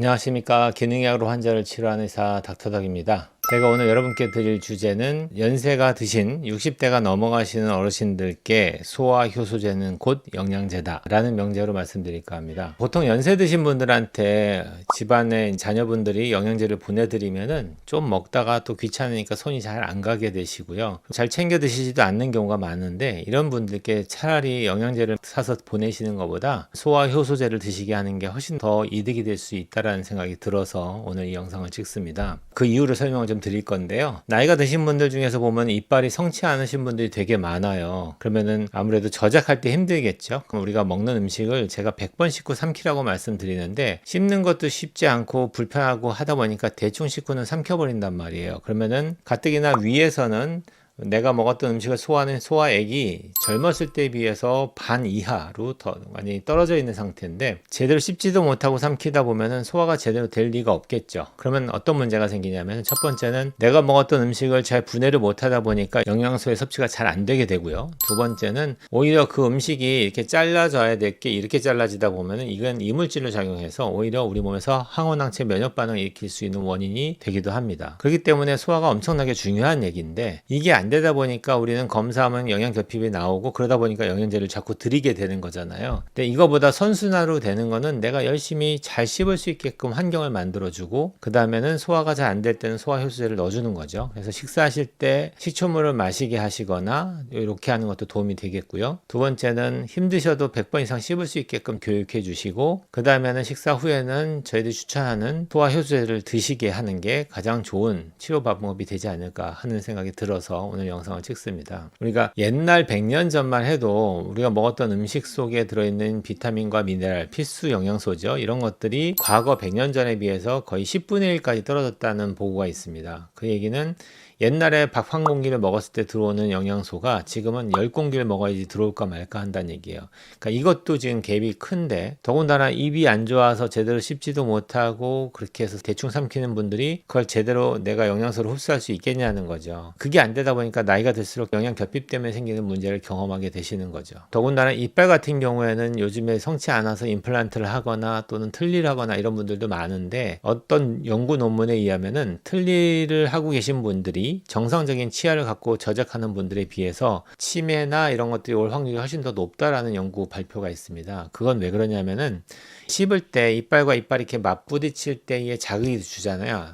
안녕하십니까. 기능의학으로 환자를 치료하는 의사 닥터덕입니다. 제가 오늘 여러분께 드릴 주제는 연세가 드신 60대가 넘어가시는 어르신들께 소화 효소제는 곧 영양제다 라는 명제로 말씀드릴까 합니다. 보통 연세 드신 분들한테 집안의 자녀분들이 영양제를 보내드리면은 좀 먹다가 또 귀찮으니까 손이 잘 안 가게 되시고요. 잘 챙겨 드시지도 않는 경우가 많은데, 이런 분들께 차라리 영양제를 사서 보내시는 것보다 소화 효소제를 드시게 하는 게 훨씬 더 이득이 될 수 있다라는 생각이 들어서 오늘 이 영상을 찍습니다. 그 이유를 설명을 좀 드릴 건데요. 나이가 드신 분들 중에서 보면 이빨이 성치 않으신 분들이 되게 많아요. 그러면은 아무래도 저작할 때 힘들겠죠. 그럼 우리가 먹는 음식을 제가 100번 씹고 삼키라고 말씀드리는데, 씹는 것도 쉽지 않고 불편하고 하다 보니까 대충 씹고는 삼켜버린단 말이에요. 그러면은 가뜩이나 위에서는 내가 먹었던 음식을 소화하는 소화액이 젊었을 때에 비해서 반 이하로 더 많이 떨어져 있는 상태인데, 제대로 씹지도 못하고 삼키다 보면은 소화가 제대로 될 리가 없겠죠. 그러면 어떤 문제가 생기냐면, 첫 번째는 내가 먹었던 음식을 잘 분해를 못하다 보니까 영양소의 섭취가 잘 안 되게 되고요. 두 번째는 오히려 그 음식이 이렇게 잘라져야 될 게 이렇게 잘라지다 보면은 이건 이물질로 작용해서 오히려 우리 몸에서 항원항체 면역 반응을 일으킬 수 있는 원인이 되기도 합니다. 그렇기 때문에 소화가 엄청나게 중요한 얘기인데, 이게 안 되다 보니까 우리는 검사하면 영양 결핍이 나오고, 그러다 보니까 영양제를 자꾸 드리게 되는 거잖아요. 근데 이거보다 선순환으로 되는 거는 내가 열심히 잘 씹을 수 있게끔 환경을 만들어주고, 그 다음에는 소화가 잘 안 될 때는 소화 효소제를 넣어주는 거죠. 그래서 식사하실 때 식초물을 마시게 하시거나 이렇게 하는 것도 도움이 되겠고요. 두 번째는 힘드셔도 100번 이상 씹을 수 있게끔 교육해 주시고, 그 다음에는 식사 후에는 저희들이 추천하는 소화 효소제를 드시게 하는 게 가장 좋은 치료 방법이 되지 않을까 하는 생각이 들어서 오늘 영상을 찍습니다. 우리가 옛날 100년 전만 해도 우리가 먹었던 음식 속에 들어있는 비타민과 미네랄, 필수 영양소죠. 이런 것들이 과거 100년 전에 비해서 거의 10분의 1까지 떨어졌다는 보고가 있습니다. 그 얘기는 옛날에 밥 한 공기를 먹었을 때 들어오는 영양소가 지금은 10공기를 먹어야지 들어올까 말까 한다는 얘기예요. 그러니까 이것도 지금 갭이 큰데, 더군다나 입이 안 좋아서 제대로 씹지도 못하고 그렇게 해서 대충 삼키는 분들이 그걸 제대로 내가 영양소를 흡수할 수 있겠냐는 거죠. 그게 안 되다 보니까 나이가 들수록 영양 결핍 때문에 생기는 문제를 경험하게 되시는 거죠. 더군다나 이빨 같은 경우에는 요즘에 성치 않아서 임플란트를 하거나 또는 틀니를 하거나 이런 분들도 많은데, 어떤 연구 논문에 의하면은 틀니를 하고 계신 분들이 정상적인 치아를 갖고 저작하는 분들에 비해서 치매나 이런 것들이 올 확률이 훨씬 더 높다라는 연구 발표가 있습니다. 그건 왜 그러냐면은, 씹을 때 이빨과 이빨이 이렇게 맞부딪힐 때에 자극이 주잖아요.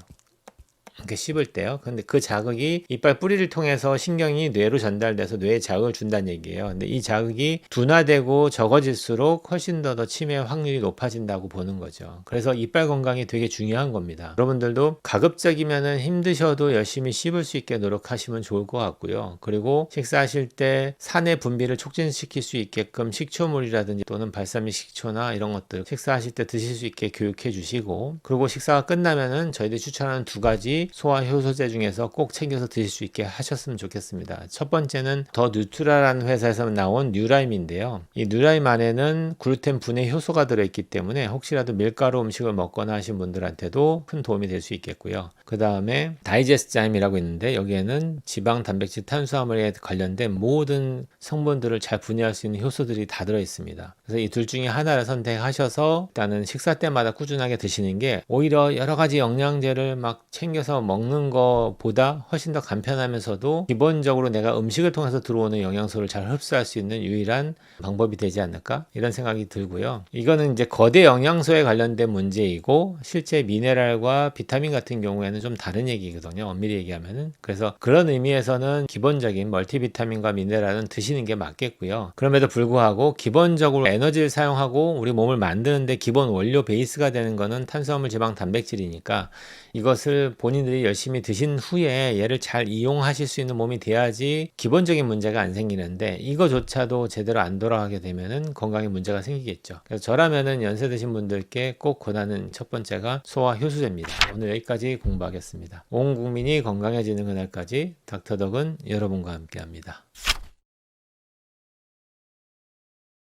이렇게 씹을 때요. 근데 그 자극이 이빨 뿌리를 통해서 신경이 뇌로 전달돼서 뇌에 자극을 준다는 얘기예요. 근데 이 자극이 둔화되고 적어질수록 훨씬 더 치매 확률이 높아진다고 보는 거죠. 그래서 이빨 건강이 되게 중요한 겁니다. 여러분들도 가급적이면은 힘드셔도 열심히 씹을 수 있게 노력하시면 좋을 것 같고요. 그리고 식사하실 때 산의 분비를 촉진시킬 수 있게끔 식초물이라든지 또는 발사믹 식초나 이런 것들 식사하실 때 드실 수 있게 교육해 주시고, 그리고 식사가 끝나면은 저희들이 추천하는 두 가지 소화 효소제 중에서 꼭 챙겨서 드실 수 있게 하셨으면 좋겠습니다. 첫 번째는 더 뉴트라라는 회사에서 나온 뉴라임인데요. 이 뉴라임 안에는 글루텐 분해 효소가 들어있기 때문에 혹시라도 밀가루 음식을 먹거나 하신 분들한테도 큰 도움이 될 수 있겠고요. 그 다음에 다이제스자임이라고 있는데, 여기에는 지방, 단백질, 탄수화물에 관련된 모든 성분들을 잘 분해할 수 있는 효소들이 다 들어있습니다. 그래서 이 둘 중에 하나를 선택하셔서 일단은 식사 때마다 꾸준하게 드시는 게 오히려 여러 가지 영양제를 막 챙겨서 먹는 것보다 훨씬 더 간편하면서도 기본적으로 내가 음식을 통해서 들어오는 영양소를 잘 흡수할 수 있는 유일한 방법이 되지 않을까, 이런 생각이 들고요. 이거는 이제 거대 영양소에 관련된 문제이고, 실제 미네랄과 비타민 같은 경우에는 좀 다른 얘기거든요, 엄밀히 얘기하면은. 그래서 그런 의미에서는 기본적인 멀티비타민과 미네랄은 드시는 게 맞겠고요. 그럼에도 불구하고 기본적으로 에너지를 사용하고 우리 몸을 만드는데 기본 원료 베이스가 되는 거는 탄수화물, 지방, 단백질이니까, 이것을 본인들이 열심히 드신 후에 얘를 잘 이용하실 수 있는 몸이 돼야지 기본적인 문제가 안 생기는데, 이거조차도 제대로 안 돌아가게 되면은 건강에 문제가 생기겠죠. 그래서 저라면은 연세 드신 분들께 꼭 권하는 첫 번째가 소화 효소제입니다. 오늘 여기까지 공부하겠습니다. 온 국민이 건강해지는 그날까지 닥터덕은 여러분과 함께 합니다.